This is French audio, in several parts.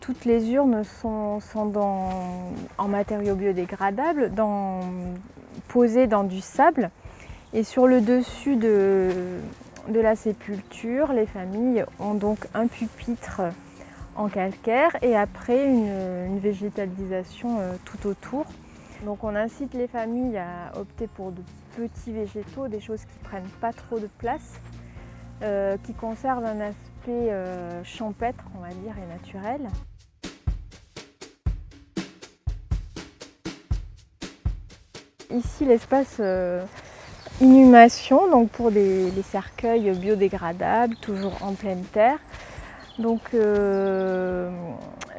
Toutes les urnes sont en matériaux biodégradables, posées dans du sable. Et sur le dessus de la sépulture, les familles ont donc un pupitre en calcaire et après une végétalisation tout autour. Donc on incite les familles à opter pour de petits végétaux, des choses qui ne prennent pas trop de place, qui conservent un aspect champêtre, on va dire, et naturel. Ici l'espace inhumation, donc pour les cercueils biodégradables, toujours en pleine terre. Donc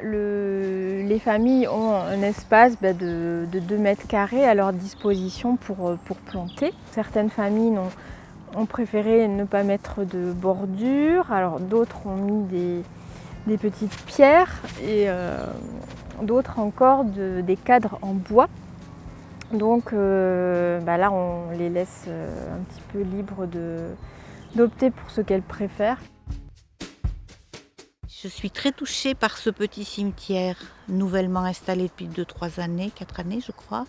les familles ont un espace de 2 mètres carrés à leur disposition pour planter. Certaines familles ont préféré ne pas mettre de bordure, alors d'autres ont mis des petites pierres et d'autres encore des cadres en bois. Donc là on les laisse un petit peu libres d'opter pour ce qu'elles préfèrent. Je suis très touchée par ce petit cimetière nouvellement installé depuis 2-3 années, 4 années je crois,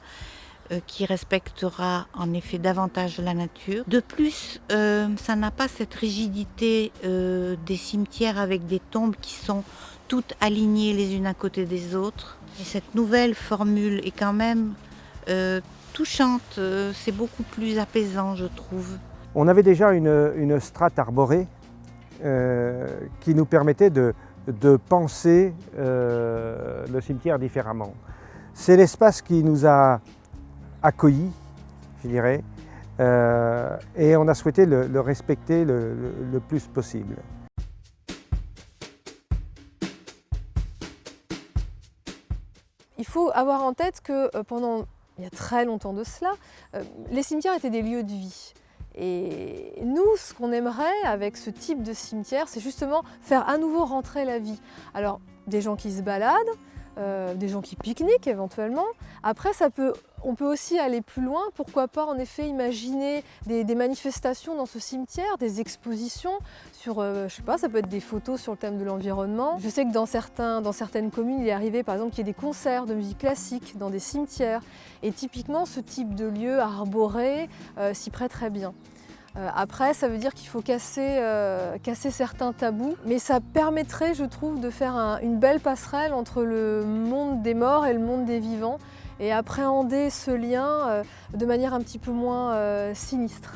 qui respectera en effet davantage la nature. De plus, ça n'a pas cette rigidité des cimetières avec des tombes qui sont toutes alignées les unes à côté des autres. Et cette nouvelle formule est quand même touchante, c'est beaucoup plus apaisant je trouve. On avait déjà une strate arborée qui nous permettait de penser le cimetière différemment. C'est l'espace qui nous a accueillis, je dirais, et on a souhaité le respecter le plus possible. Il faut avoir en tête que il y a très longtemps de cela, les cimetières étaient des lieux de vie. Et nous, ce qu'on aimerait avec ce type de cimetière, c'est justement faire à nouveau rentrer la vie. Alors, des gens qui se baladent, des gens qui pique-niquent éventuellement. Après, on peut aussi aller plus loin. Pourquoi pas en effet imaginer des manifestations dans ce cimetière, des expositions sur, je sais pas, ça peut être des photos sur le thème de l'environnement. Je sais que dans certaines communes, il est arrivé par exemple qu'il y ait des concerts de musique classique dans des cimetières. Et typiquement, ce type de lieu arboré s'y prête très bien. Après, ça veut dire qu'il faut casser certains tabous, mais ça permettrait, je trouve, de faire une belle passerelle entre le monde des morts et le monde des vivants et appréhender ce lien de manière un petit peu moins sinistre.